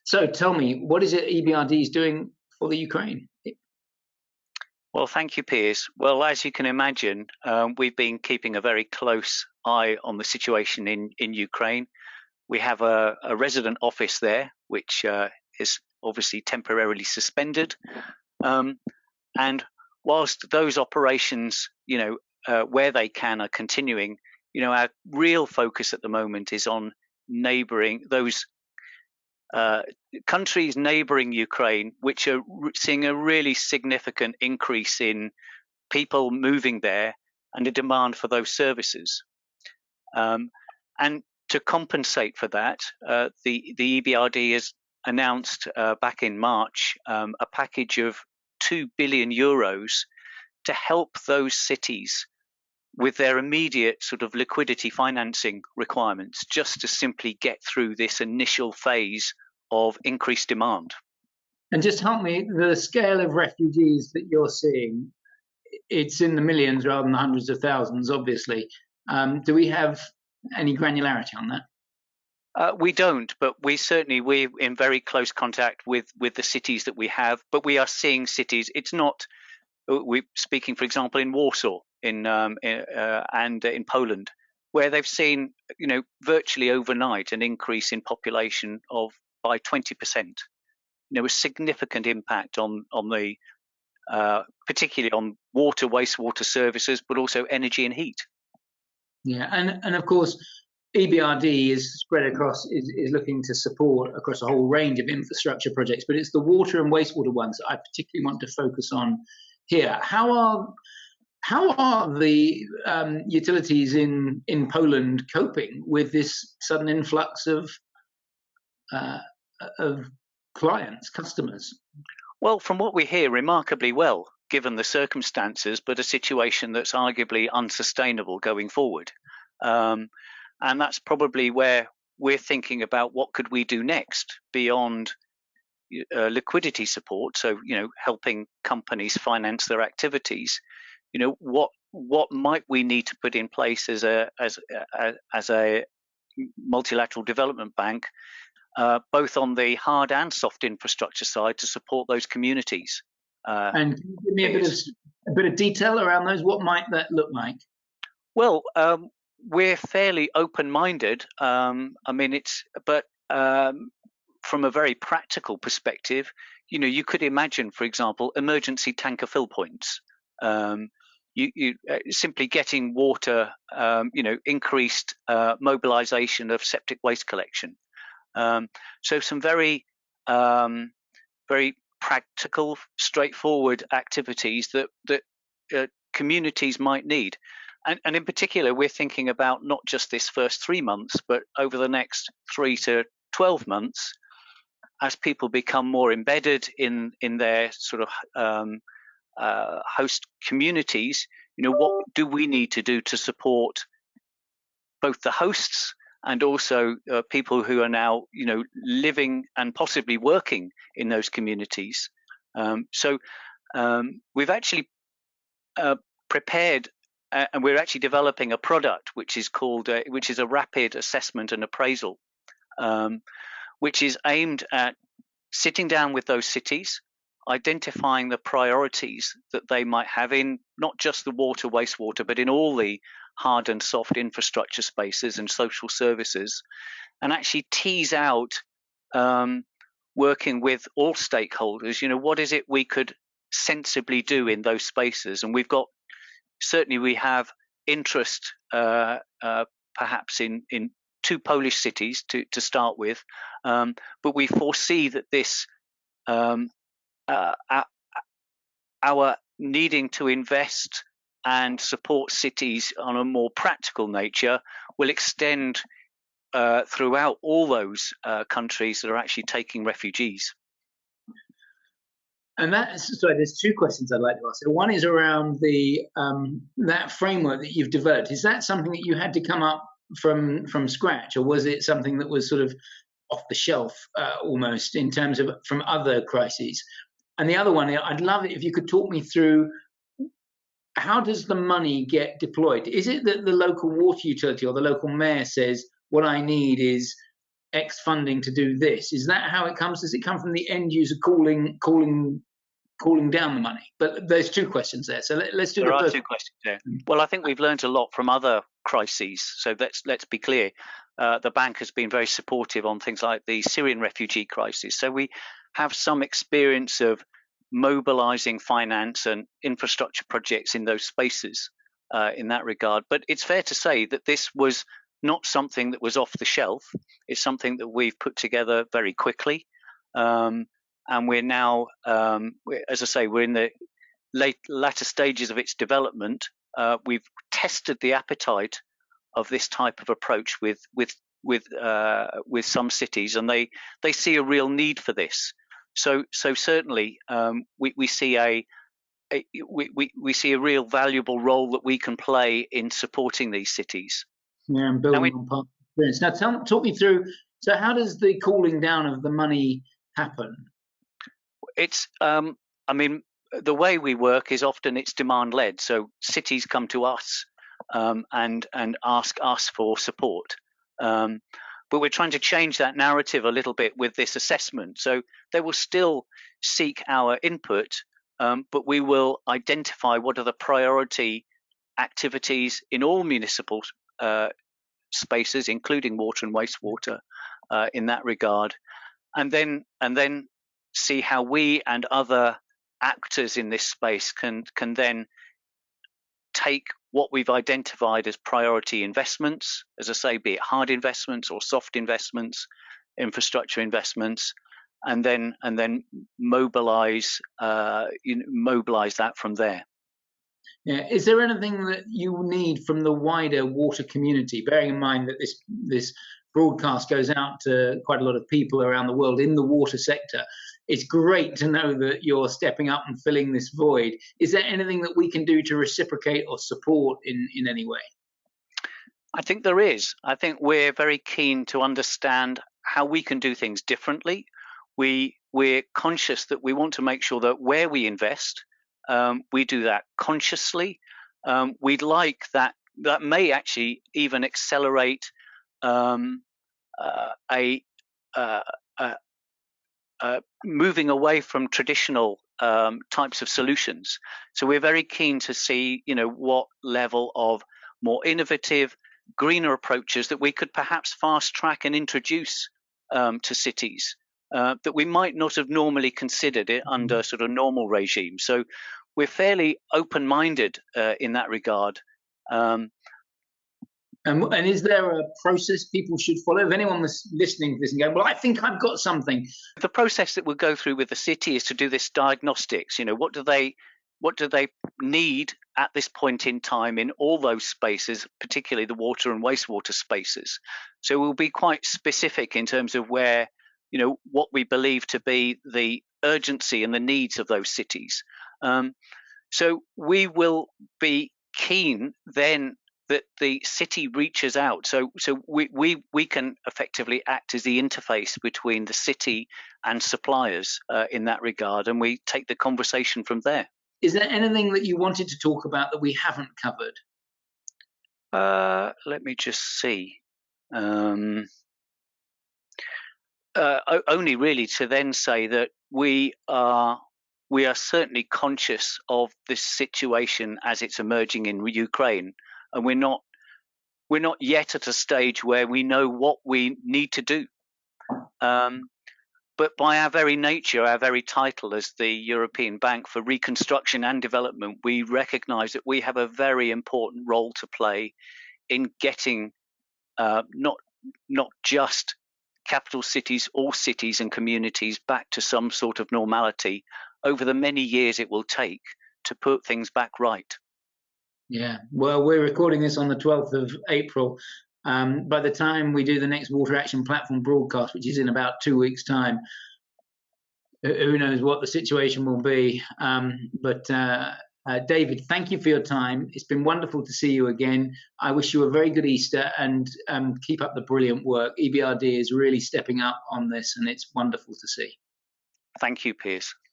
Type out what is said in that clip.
So tell me, what is it EBRD is doing for the Ukraine? Well, thank you, Piers. Well, as you can imagine, we've been keeping a very close eye on the situation in Ukraine. We have a resident office there, which is obviously temporarily suspended. And whilst those operations, where they can, are continuing, our real focus at the moment is on neighbouring those countries neighbouring Ukraine, which are seeing a really significant increase in people moving there and a demand for those services. And to compensate for that, the EBRD has announced back in March a package of €2 billion to help those cities with their immediate sort of liquidity financing requirements, just to simply get through this initial phase of increased demand. And just help me, the scale of refugees that you're seeing, it's in the millions rather than the hundreds of thousands, obviously. Do we have any granularity on that? We don't, but we're in very close contact with the cities that we have. But we are seeing cities. It's not. We're speaking, for example, in Warsaw, and in Poland, where they've seen, virtually overnight an increase in population by 20%. A significant impact on the particularly on water, wastewater services, but also energy and heat. Yeah, and of course, EBRD is spread across, is looking to support across a whole range of infrastructure projects, but it's the water and wastewater ones that I particularly want to focus on here. How are the utilities in Poland coping with this sudden influx of clients, customers? Well, from what we hear, remarkably well, given the circumstances, but a situation that's arguably unsustainable going forward. And that's probably where we're thinking about what could we do next beyond liquidity support. So, helping companies finance their activities. What might we need to put in place as a multilateral development bank, both on the hard and soft infrastructure side, to support those communities. And can you give me a bit of detail around those? What might that look like? Well, we're fairly open-minded. But from a very practical perspective, you could imagine, for example, emergency tanker fill points. You simply getting water, increased mobilization of septic waste collection. So some very, very practical, straightforward activities that communities might need. And in particular, we're thinking about not just this first 3 months, but over the next 3 to 12 months, as people become more embedded in their sort of host communities. What do we need to do to support both the hosts and also people who are now, living and possibly working in those communities? So we've actually prepared, and we're actually developing a product which is called, which is a rapid assessment and appraisal, which is aimed at sitting down with those cities, identifying the priorities that they might have in not just the water, wastewater, but in all the hard and soft infrastructure spaces and social services, and actually tease out, working with all stakeholders, what is it we could sensibly do in those spaces. And we have interest perhaps in 2 Polish cities to start with, but we foresee that this our needing to invest and support cities on a more practical nature will extend throughout all those countries that are actually taking refugees. And there's 2 questions I'd like to ask. So one is around the that framework that you've developed. Is that something that you had to come up from scratch, or was it something that was sort of off the shelf almost in terms of from other crises? And the other one, I'd love it if you could talk me through, how does the money get deployed? Is it that the local water utility or the local mayor says, what I need is X funding to do this. Is that how it comes? Does it come from the end user calling down the money? But there's two questions there. So let's do There the are first. two questions there. Well, I think we've learned a lot from other crises. So let's be clear. The bank has been very supportive on things like the Syrian refugee crisis. So we have some experience of mobilizing finance and infrastructure projects in those spaces in that regard. But it's fair to say that this was not something that was off the shelf. It's something that we've put together very quickly. And we're now, as I say, we're in the latter stages of its development. We've tested the appetite of this type of approach with some cities, and they see a real need for this. So certainly we see we see a real valuable role that we can play in supporting these cities. Yeah, and building on past experience. Now, talk me through. So, how does the cooling down of the money happen? It's, I mean, the way we work is often it's demand led. So cities come to us and ask us for support. But we're trying to change that narrative a little bit with this assessment. So they will still seek our input, but we will identify what are the priority activities in all municipal spaces, including water and wastewater, in that regard, and then see how we and other actors in this space can then take what we've identified as priority investments, as I say, be it hard investments or soft investments, infrastructure investments, and then mobilize that from there. Yeah. Is there anything that you need from the wider water community, bearing in mind that this broadcast goes out to quite a lot of people around the world in the water sector? It's great to know that you're stepping up and filling this void. Is there anything that we can do to reciprocate or support in any way? I think there is. I think we're very keen to understand how we can do things differently. We're conscious that we want to make sure that where we invest, we do that consciously. We'd like that may actually even accelerate moving away from traditional types of solutions. So we're very keen to see, what level of more innovative, greener approaches that we could perhaps fast track and introduce to cities that we might not have normally considered it under sort of normal regimes. So we're fairly open-minded in that regard. And is there a process people should follow? If anyone was listening to this and going, well, I think I've got something. The process that we'll go through with the city is to do this diagnostics. What do they need at this point in time in all those spaces, particularly the water and wastewater spaces? So we'll be quite specific in terms of where, what we believe to be the urgency and the needs of those cities. So we will be keen then that the city reaches out. So we can effectively act as the interface between the city and suppliers in that regard, and we take the conversation from there. Is there anything that you wanted to talk about that we haven't covered? Let me just see. Only really to then say that we are certainly conscious of this situation as it's emerging in Ukraine. And we're not yet at a stage where we know what we need to do. But by our very nature, our very title as the European Bank for Reconstruction and Development, we recognise that we have a very important role to play in getting not just capital cities, all cities and communities back to some sort of normality over the many years it will take to put things back right. Yeah, well, we're recording this on the 12th of April. By the time we do the next Water Action Platform broadcast, which is in about 2 weeks' time, who knows what the situation will be. But David, thank you for your time. It's been wonderful to see you again. I wish you a very good Easter and keep up the brilliant work. EBRD is really stepping up on this, and it's wonderful to see. Thank you, Piers.